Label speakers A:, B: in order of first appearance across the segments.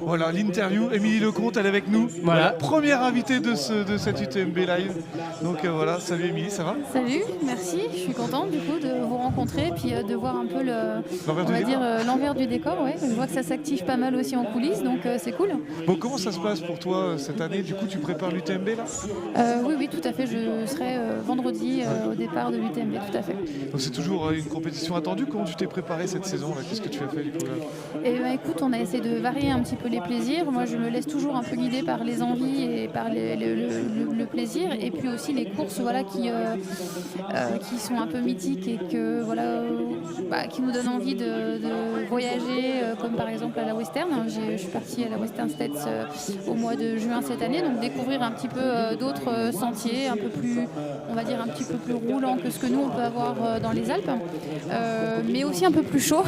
A: Voilà, l'interview. Émilie Lecomte, elle est avec nous.
B: Voilà.
A: Première invitée de cette UTMB Live. Donc voilà, salut Émilie, ça va?
C: Salut, merci. Je suis contente du coup de vous rencontrer puis de voir un peu l'envers du décor. Ouais. Je vois que ça s'active pas mal aussi en coulisses, donc c'est cool.
A: Bon, comment ça se passe pour toi cette année? Du coup, tu prépares l'UTMB là?
C: Oui, tout à fait. Je serai vendredi au départ de l'UTMB, tout à fait.
A: Donc c'est toujours une compétition attendue. Comment tu t'es préparé cette saison là? Qu'est-ce que tu as fait du coup là?
C: Et écoute, on a essayé de varier un petit peu les plaisirs. Moi, je me laisse toujours un peu guider par les envies et par le plaisir. Et puis aussi les courses qui sont un peu mythiques et qui nous donnent envie de voyager, comme par exemple à la Western. Je suis partie à la Western States au mois de juin cette année, donc découvrir un petit peu d'autres sentiers, un petit peu plus roulants que ce que nous on peut avoir dans les Alpes, mais aussi un peu plus chaud,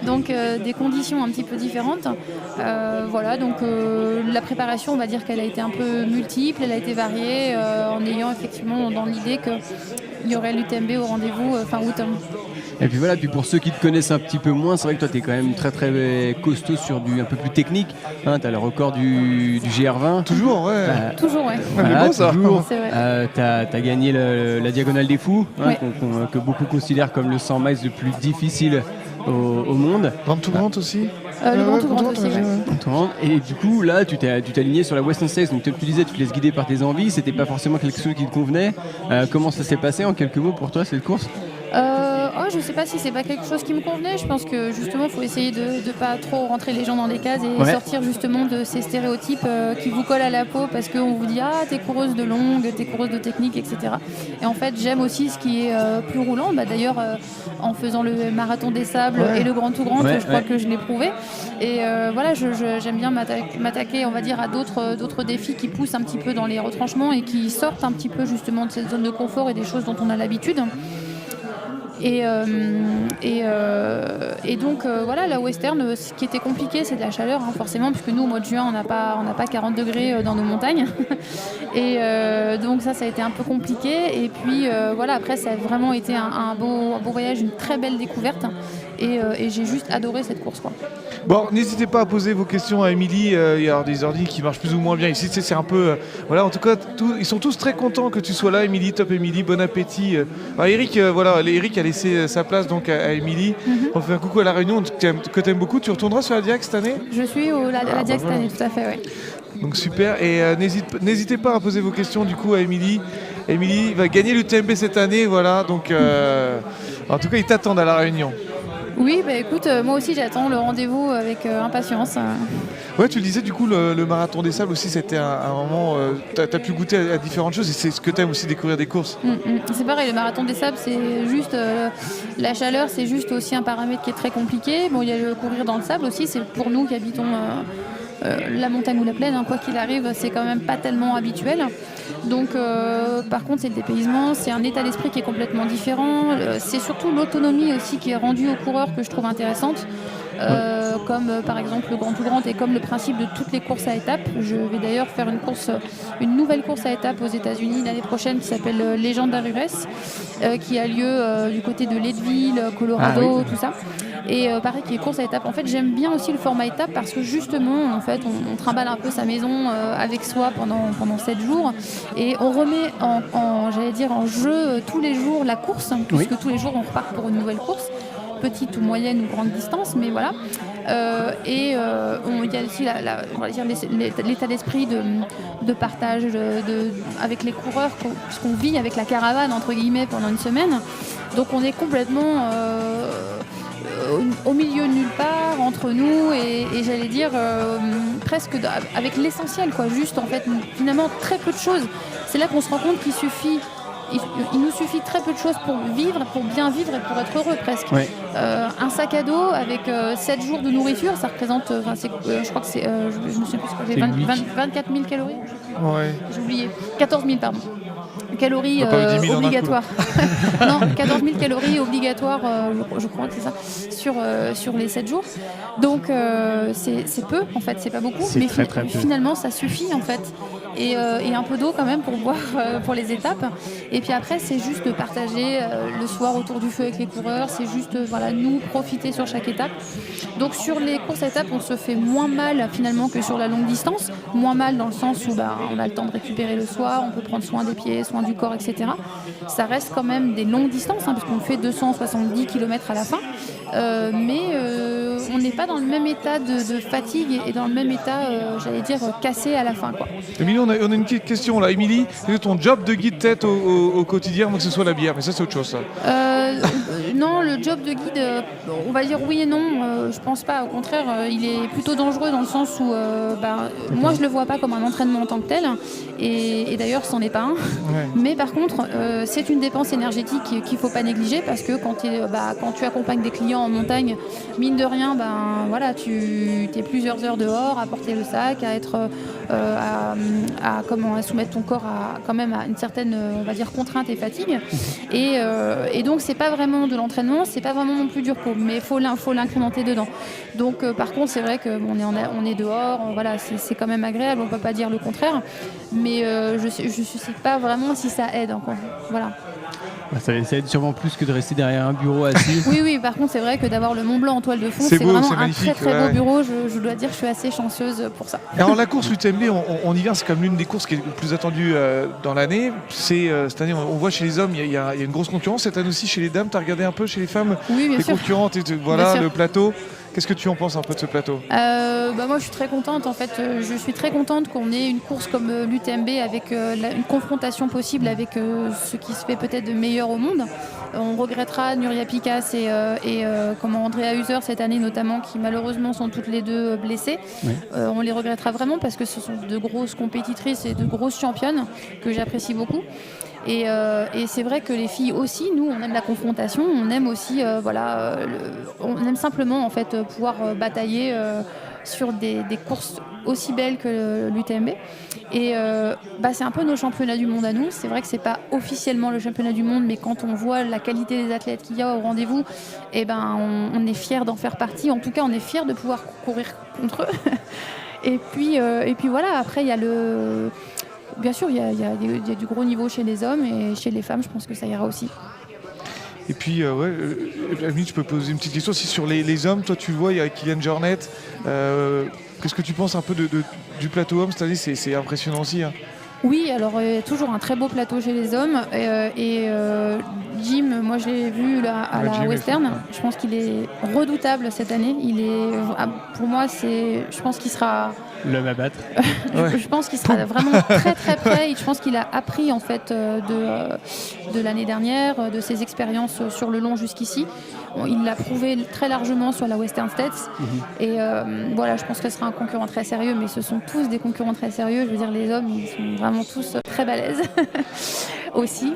C: donc des conditions un petit peu différentes. Donc la préparation, on va dire qu'elle a été un peu multiple, elle a été variée, en ayant effectivement dans l'idée qu'il y aurait l'UTMB au rendez-vous fin août.
B: Et puis voilà, pour ceux qui te connaissent un petit peu moins, c'est vrai que toi tu es quand même très très costaud sur du un peu plus technique. Tu as le record du GR20.
A: Toujours, ouais.
C: Toujours, ouais.
B: Voilà,
A: beau, ça.
B: toujours.
C: C'est vrai.
B: Tu as gagné la Diagonale des Fous,
C: Ouais.
B: que beaucoup considèrent comme le 100 miles le plus difficile au monde.
A: Grand to Grand aussi.
C: Le Grand to Grand aussi,
A: ouais.
C: ouais.
B: Et du coup, là, tu t'es aligné sur la Western States. Donc, tu disais, tu te laisses guider par tes envies. C'était pas forcément quelque chose qui te convenait. Comment ça s'est passé en quelques mots pour toi, cette course?
C: Je sais pas si c'est pas quelque chose qui me convenait. Je pense que justement, il faut essayer de pas trop rentrer les gens dans des cases et sortir justement de ces stéréotypes qui vous collent à la peau parce qu'on vous dit t'es coureuse de longue, t'es coureuse de technique, etc. Et en fait, j'aime aussi ce qui est plus roulant. D'ailleurs, en faisant le marathon des sables et le Grand to Grand, je crois que je l'ai prouvé. Et j'aime bien m'attaquer, on va dire, à d'autres défis qui poussent un petit peu dans les retranchements et qui sortent un petit peu justement de cette zone de confort et des choses dont on a l'habitude. Et donc la Western, ce qui était compliqué, c'est de la chaleur, forcément, puisque nous au mois de juin on n'a pas 40 degrés dans nos montagnes. Et donc ça a été un peu compliqué. Et puis après ça a vraiment été un beau voyage, une très belle découverte. Et j'ai juste adoré cette course, quoi.
A: Bon, n'hésitez pas à poser vos questions à Émilie. Il y a des ordi qui marchent plus ou moins bien ici. C'est un peu... en tout cas, ils sont tous très contents que tu sois là, Émilie. Top Émilie, bon appétit. Eric, Eric a laissé sa place donc à Émilie. On fait un coucou à La Réunion que tu aimes beaucoup. Tu retourneras sur la Diac cette année?
C: Je suis à la Diac cette année, tout à fait, oui.
A: Donc super. Et n'hésitez pas à poser vos questions du coup à Émilie. Émilie va gagner l'UTMB cette année, voilà. Donc, en tout cas, ils t'attendent à La Réunion.
C: Oui, écoute, moi aussi j'attends le rendez-vous avec impatience.
A: Ouais, tu le disais, du coup, le marathon des sables aussi, c'était un moment. Tu as pu goûter à différentes choses et c'est ce que tu aimes aussi, découvrir des courses.
C: C'est pareil, le marathon des sables, c'est juste. La chaleur, c'est juste aussi un paramètre qui est très compliqué. Bon, il y a le courir dans le sable aussi, c'est pour nous qui habitons la montagne ou la plaine, quoi qu'il arrive, c'est quand même pas tellement habituel. Donc, par contre, c'est le dépaysement, c'est un état d'esprit qui est complètement différent. C'est surtout l'autonomie aussi qui est rendue aux coureurs que je trouve intéressante. Comme par exemple le Grand to Grand et comme le principe de toutes les courses à étapes. Je vais d'ailleurs faire une nouvelle course à étapes aux États-Unis l'année prochaine qui s'appelle Legendary Race, qui a lieu du côté de Leadville, Colorado, tout ça. Et pareil, qui est course à étapes. En fait, j'aime bien aussi le format étape parce que justement, en fait, on trimballe un peu sa maison avec soi pendant 7 jours et on remet en jeu tous les jours la course, puisque tous les jours on repart pour une nouvelle course, petite ou moyenne ou grande distance, mais voilà. Il y a aussi l'état d'esprit de partage avec les coureurs, puisqu'on vit avec la caravane entre guillemets pendant une semaine. Donc on est complètement au milieu de nulle part entre nous et j'allais dire presque avec l'essentiel, quoi. Juste en fait finalement très peu de choses. C'est là qu'on se rend compte il nous suffit très peu de choses pour vivre, pour bien vivre et pour être heureux presque. Un sac à dos avec 7 jours de nourriture, ça représente, je crois que c'est, je me souviens plus ce que j'ai, 24 000 calories. J'ai oublié, 14 000 pardon. calories
A: pas 10 000 en un coup.
C: obligatoires. Non, 14 000 calories obligatoires, je crois que c'est ça, sur les 7 jours. Donc c'est peu en fait, c'est pas beaucoup,
B: C'est
C: mais
B: très, très peu.
C: finalement ça suffit en fait. Et un peu d'eau quand même pour boire pour les étapes. Et puis après c'est juste de partager le soir autour du feu avec les coureurs, c'est juste voilà, nous profiter sur chaque étape. Donc sur les courses à étapes on se fait moins mal finalement que sur la longue distance, moins mal dans le sens où on a le temps de récupérer le soir, on peut prendre soin des pieds, soin du corps, etc. Ça reste quand même des longues distances puisqu'on fait 270 km à la fin. Mais on n'est pas dans le même état de fatigue et dans le même état, j'allais dire, cassé à la fin, quoi.
A: Émilie, on a une petite question là. Émilie, c'est ton job de guide tête au quotidien, moi que ce soit la bière, mais ça c'est autre chose ça.
C: Non, le job de guide, on va dire oui et non. Je pense pas. Au contraire, il est plutôt dangereux dans le sens où moi je le vois pas comme un entraînement en tant que tel. Et d'ailleurs, c'en est pas un.
A: Ouais.
C: Mais par contre, c'est une dépense énergétique qu'il faut pas négliger parce que quand tu accompagnes des clients en montagne, mine de rien, voilà, tu es plusieurs heures dehors à porter le sac, à être à soumettre ton corps quand même à une certaine, on va dire, contrainte et fatigue. Et donc c'est pas vraiment de l'entraînement, c'est pas vraiment non plus du repos, mais faut l'incrémenter dedans. Donc par contre c'est vrai qu'on est dehors, voilà, c'est quand même agréable, on peut pas dire le contraire, mais je sais pas vraiment si ça aide encore. Voilà.
B: Ça aide sûrement plus que de rester derrière un bureau assis.
C: Oui, par contre c'est vrai que d'avoir le Mont Blanc en toile de fond,
A: C'est
C: c'est
A: beau,
C: vraiment
A: c'est
C: un
A: magnifique,
C: très beau
A: ouais.
C: bureau. Je dois dire que je suis assez chanceuse pour ça.
A: Alors la course UTMB, on y vient, c'est comme l'une des courses qui est le plus attendue dans l'année. Cette année, on voit chez les hommes, il y a une grosse concurrence. Cette année aussi chez les dames, tu as regardé un peu chez les femmes,
C: Oui, bien
A: les
C: sûr.
A: concurrentes, voilà,
C: Bien sûr.
A: le plateau. Qu'est-ce que tu en penses un peu de ce plateau?
C: Moi je suis très contente en fait, je suis très contente qu'on ait une course comme l'UTMB avec une confrontation possible avec ce qui se fait peut-être de meilleur au monde. On regrettera Nuria Picasse et Andrea Huser cette année notamment qui malheureusement sont toutes les deux blessées.
B: Oui.
C: On les regrettera vraiment parce que ce sont de grosses compétitrices et de grosses championnes que j'apprécie beaucoup. Et c'est vrai que les filles aussi, nous, on aime la confrontation, on aime aussi, on aime simplement en fait pouvoir batailler sur des courses aussi belles que l'UTMB. Et c'est un peu nos championnats du monde à nous. C'est vrai que c'est pas officiellement le championnat du monde, mais quand on voit la qualité des athlètes qu'il y a au rendez-vous, on est fiers d'en faire partie. En tout cas, on est fiers de pouvoir courir contre eux. Et puis voilà. Après, il y a bien sûr, il y a du gros niveau chez les hommes et chez les femmes, je pense que ça ira aussi.
A: Et puis, Amélie, je peux poser une petite question aussi sur les hommes. Toi, tu le vois, il y a Kylian Jornet. Qu'est-ce que tu penses un peu du plateau homme cette année? C'est impressionnant aussi. Hein.
C: Oui, alors toujours un très beau plateau chez les hommes. Jim, moi je l'ai vu là, à la
A: Jim
C: Western. Je pense qu'il est redoutable cette année. Pour moi, je pense qu'il sera.
B: L'homme à battre.
C: Je pense qu'il sera vraiment très très près. Je pense qu'il a appris en fait de l'année dernière, de ses expériences sur le long jusqu'ici. Il l'a prouvé très largement sur la Western States. Et voilà, je pense que ce sera un concurrent très sérieux, mais ce sont tous des concurrents très sérieux. Je veux dire, les hommes, ils sont vraiment tous très balèzes aussi.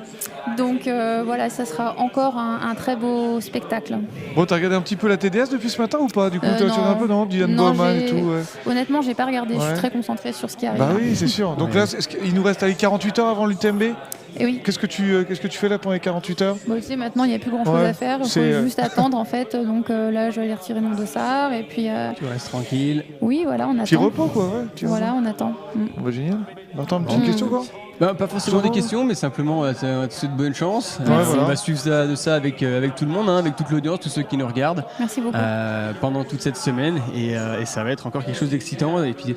C: Donc voilà, ça sera encore un très beau spectacle.
A: Bon, t'as regardé un petit peu la TDS depuis ce matin ou pas? Du coup, tu as
C: Non.
A: un peu, non? Dylan
C: Non,
A: Bowman et tout. Ouais.
C: Honnêtement, j'ai pas regardé. Je
A: Ouais.
C: suis très concentrée sur ce qui arrive.
A: Bah oui, c'est sûr. Donc là, il nous reste 48 heures avant l'UTMB.
C: Et oui.
A: Qu'est-ce que tu fais là pendant les 48 heures?
C: Bon, tu sais, maintenant, il n'y a plus grand-chose à faire. Il faut juste attendre, en fait. Donc là, je vais aller retirer mon dossard. Et puis,
B: Tu restes tranquille.
C: oui, voilà, on
A: Petit
C: attend.
A: repos, quoi. Ouais,
C: Voilà, on attend.
A: Bah, génial. Attends, une petite question, quoi.
B: Pas forcément des questions, mais simplement c'est de bonne chance.
C: Merci.
B: On va suivre ça avec tout le monde, avec toute l'audience, tous ceux qui nous regardent
C: Merci beaucoup.
B: pendant toute cette semaine. Et ça va être encore quelque chose d'excitant. Et puis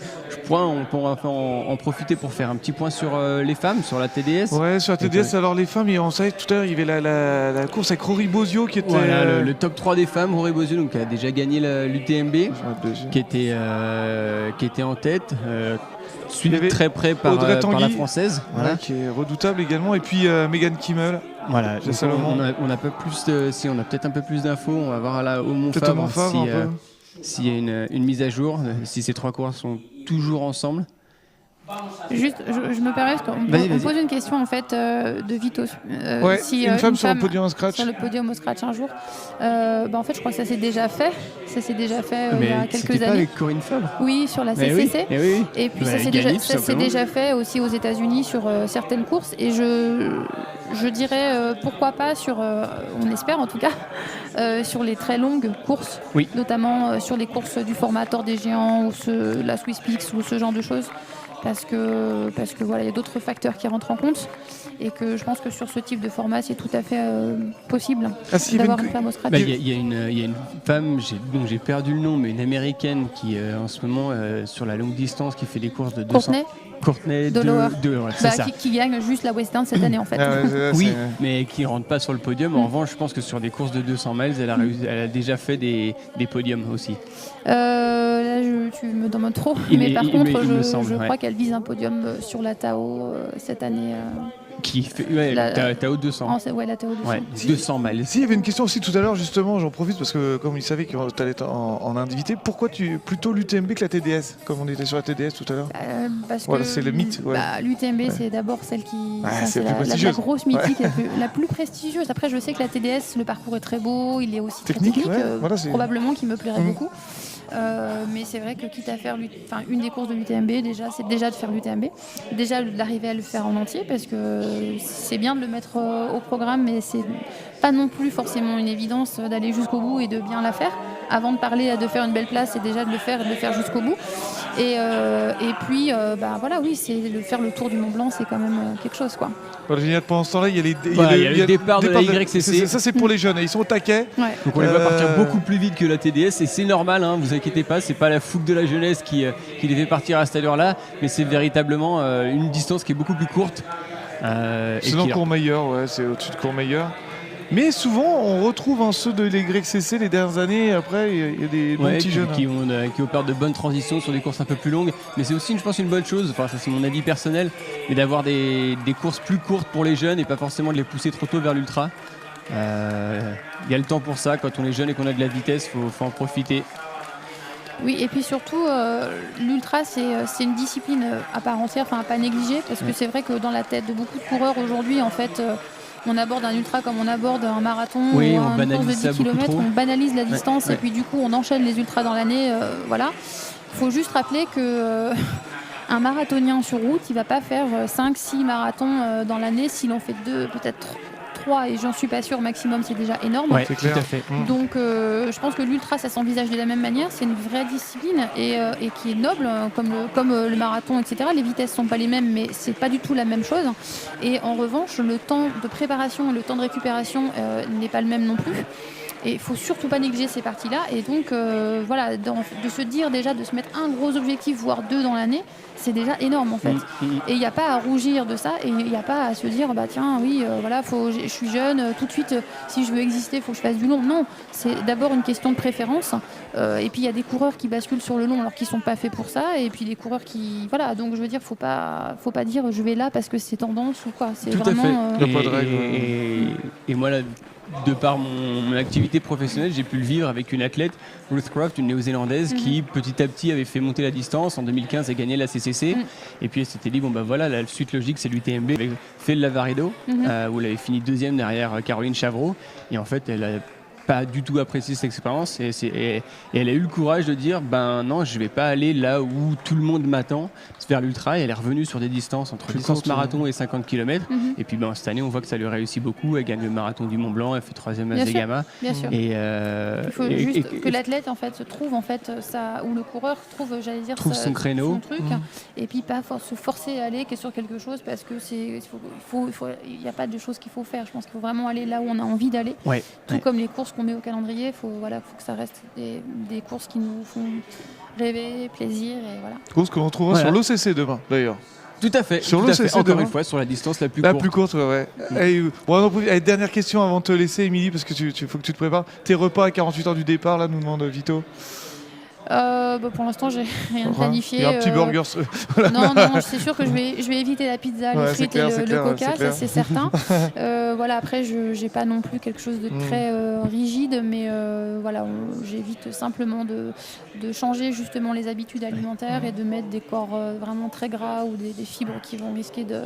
B: on pourra en profiter pour faire un petit point sur les femmes, sur la TDS.
A: Ouais, sur la TDS, alors les femmes, on savait tout à l'heure, il y avait la course avec Rory Bozio qui était.
B: Voilà, le top 3 des femmes, Rory Bozio, donc, qui a déjà gagné l'UTMB, qui était en tête. Suivi de très près par la française,
A: voilà. Qui est redoutable également, et puis Megan Kimmel.
B: Voilà, donc on a peut-être un peu plus d'infos, on va voir là au Montfabre s'il y a une mise à jour, si ces trois coureurs sont toujours ensemble.
C: Juste, je me permets, parce qu'on pose une question en fait de Vito.
A: Si, une femme sur le podium au scratch.
C: Sur le podium au scratch un jour. En fait, je crois que ça s'est déjà fait. Ça s'est déjà fait il y a quelques années.
B: Pas avec Corinne Fabre.
C: Oui, sur la CCC.
B: Oui.
C: Et puis ça s'est déjà fait aussi aux États-Unis sur certaines courses. Et je dirais pourquoi pas sur, on espère en tout cas, sur les très longues courses, notamment sur les courses du format Tour des Géants ou la Swiss Peaks ou ce genre de choses. Parce que voilà, il y a d'autres facteurs qui rentrent en compte et que je pense que sur ce type de format, c'est tout à fait possible d'avoir une femme au scratch.
B: Il y a une femme, dont j'ai perdu le nom, mais une américaine qui en ce moment sur la longue distance qui fait des courses de 200. Courtney
C: qui gagne juste la Western cette année en fait.
B: Mais qui ne rentre pas sur le podium. En revanche, je pense que sur des courses de 200 miles, elle a déjà fait des podiums aussi.
C: Là, tu me demandes trop. Mais par contre, je crois qu'elle vise un podium sur la Tao cette année.
B: Qui fait Tao 200.
C: La Tao 200.
B: 200 miles.
A: Si, il y avait une question aussi tout à l'heure, justement, j'en profite parce que comme il savait que tu allais être en invité, pourquoi plutôt l'UTMB que la TDS, comme on était sur la TDS tout à l'heure?
C: Parce que
A: c'est le mythe.
C: L'UTMB, c'est d'abord celle qui.
A: C'est
C: la grosse mythique, la plus prestigieuse. Après, je sais que la TDS, le parcours est très beau, il est aussi technique, probablement qui me plairait beaucoup. Mais c'est vrai que quitte à faire une des courses de l'UTMB, c'est déjà de faire l'UTMB, déjà d'arriver à le faire en entier, parce que c'est bien de le mettre au programme, mais c'est pas non plus forcément une évidence d'aller jusqu'au bout et de bien la faire. Avant de parler de faire une belle place, c'est déjà de le faire jusqu'au bout. Et puis, c'est faire le tour du Mont Blanc, c'est quand même quelque chose, quoi.
A: Pendant ce temps-là, il y a
B: les départs de la YCC.
A: Ça, c'est pour les jeunes, ils sont au taquet.
B: Donc on les voit partir beaucoup plus vite que la TDS, et c'est normal, vous inquiétez pas, c'est pas la fougue de la jeunesse qui les fait partir à cette allure-là, mais c'est véritablement une distance qui est beaucoup plus courte.
A: C'est dans Courmayeur, c'est au-dessus de Courmayeur. Mais souvent, on retrouve ceux de l'YCC les dernières années. Après, il y a des bons petits jeunes.
B: Qui opèrent de bonnes transitions sur des courses un peu plus longues. Mais c'est aussi, je pense, une bonne chose. Enfin, ça, c'est mon avis personnel. Mais d'avoir des courses plus courtes pour les jeunes et pas forcément de les pousser trop tôt vers l'ultra. Il y a le temps pour ça. Quand on est jeune et qu'on a de la vitesse, faut en profiter.
C: Oui, et puis surtout, l'ultra, c'est une discipline à part entière, à pas négliger. Parce que c'est vrai que dans la tête de beaucoup de coureurs aujourd'hui, en fait... on aborde un ultra comme on aborde un marathon ou une course de 10 km, on banalise la distance et puis du coup on enchaîne les ultras dans l'année. Il faut juste rappeler que un marathonien sur route, il ne va pas faire 5-6 marathons dans l'année. S'il en fait 2, peut-être 3, et j'en suis pas sûre, maximum, c'est déjà énorme.
A: C'est clair. Tout à fait.
C: Donc je pense que l'ultra, ça s'envisage de la même manière. C'est une vraie discipline et qui est noble, comme le marathon, etc. Les vitesses sont pas les mêmes, mais c'est pas du tout la même chose. Et en revanche, le temps de préparation et le temps de récupération n'est pas le même non plus. Et il faut surtout pas négliger ces parties-là. Et donc, de se dire déjà, de se mettre un gros objectif, voire 2 dans l'année, c'est déjà énorme en fait. Et il n'y a pas à rougir de ça, et il n'y a pas à se dire, je suis jeune, tout de suite, si je veux exister, il faut que je fasse du long. Non, c'est d'abord une question de préférence. Et puis il y a des coureurs qui basculent sur le long alors qu'ils ne sont pas faits pour ça. Et puis des coureurs qui... Voilà, donc je veux dire, faut pas dire je vais là parce que c'est tendance ou quoi. C'est
B: tout
C: vraiment...
B: à fait. Et moi, là, de par mon activité professionnelle, j'ai pu le vivre avec une athlète, Ruth Croft, une néo-zélandaise, qui petit à petit avait fait monter la distance. En 2015, elle a gagné la CCC. Et puis elle s'était dit, la suite logique, c'est l'UTMB. Elle avait fait le Lavaredo, où elle avait fini 2e derrière Caroline Chavreau. Et en fait, elle a pas du tout apprécié cette expérience et elle a eu le courage de dire non, je vais pas aller là où tout le monde m'attend vers l'ultra, et elle est revenue sur des distances entre distance marathon et 50 km. Et puis cette année on voit que ça lui réussit beaucoup. Elle gagne le marathon du Mont Blanc, elle fait 3e à Zegama.
C: Bien sûr. Il faut juste que l'athlète en fait se trouve ça, ou le coureur trouve
B: son créneau,
C: son truc, et puis pas se forcer à aller sur quelque chose parce que il n'y a pas de choses qu'il faut faire. Je pense qu'il faut vraiment aller là où on a envie d'aller. Tout comme les courses qu'on met au calendrier, il faut que ça reste des courses qui nous font rêver, plaisir, et voilà.
A: Course que l'on trouvera sur l'OCC demain, d'ailleurs.
B: Tout à fait. Sur l'OCC, encore une fois, sur la distance la plus courte.
A: La plus courte, Allez, dernière question avant de te laisser, Émilie, parce que faut que tu te prépares. Tes repas à 48 heures du départ, là, nous demande Vito.
C: Pour l'instant, j'ai rien de planifié.
A: Il y a un petit burger. Voilà.
C: Non, c'est sûr que je vais éviter la pizza, les
A: Ouais,
C: frites
A: clair,
C: et le
A: clair,
C: coca, ça
A: clair.
C: c'est certain. Voilà, après, je n'ai pas non plus quelque chose de très rigide, mais voilà, j'évite simplement de changer justement les habitudes alimentaires et de mettre des corps vraiment très gras ou des fibres qui vont risquer de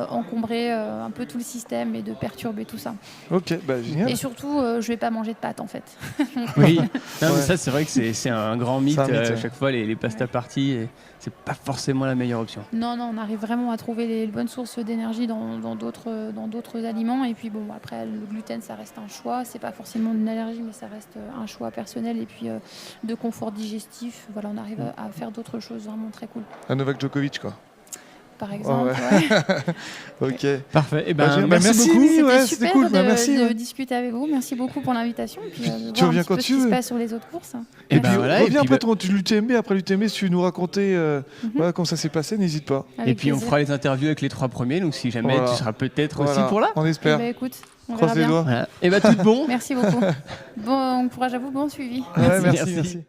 C: encombrer un peu tout le système et de perturber tout ça.
A: Ok, génial.
C: Et surtout, je vais pas manger de pâtes en fait.
B: Oui, non, mais ça c'est vrai que c'est un grand mythe.
A: C'est un mythe,
B: À
A: ouais.
B: chaque fois, les pasta parties, c'est pas forcément la meilleure option.
C: Non, on arrive vraiment à trouver les bonnes sources d'énergie dans d'autres aliments. Et puis bon, après, le gluten, ça reste un choix. C'est pas forcément une allergie, mais ça reste un choix personnel. Et puis de confort digestif, voilà, on arrive à faire d'autres choses vraiment très cool.
A: Un Novak Djokovic, quoi.
C: Par exemple.
A: Ouais. Ok.
B: Parfait. Et
A: merci beaucoup.
C: C'était
A: Ouais,
C: super
A: cool.
C: de
A: Ouais.
C: discuter avec vous. Merci beaucoup pour l'invitation. Et puis, de
A: Tu
C: voir
A: reviens
C: un petit
A: quand
C: peu ce
A: tu
C: qui se
A: veux.
C: passe sur les autres courses.
B: Et ben voilà.
A: Reviens
B: Et puis,
A: après l'UTMB, après l'UTMB, si tu veux nous raconter voilà, comment ça s'est passé, n'hésite pas.
C: Avec
B: et puis on
C: plaisir.
B: fera les interviews avec les 3 premiers. Donc si jamais
A: Voilà.
B: tu seras peut-être
A: Voilà.
B: aussi pour là.
A: On
C: Eh
A: espère.
C: ben, écoute, on verra
A: Croise les
C: bien.
A: doigts.
B: Voilà. Et tout bon.
C: Merci beaucoup. Bon courage à vous, bon suivi.
A: Ouais,
B: Merci.
A: merci.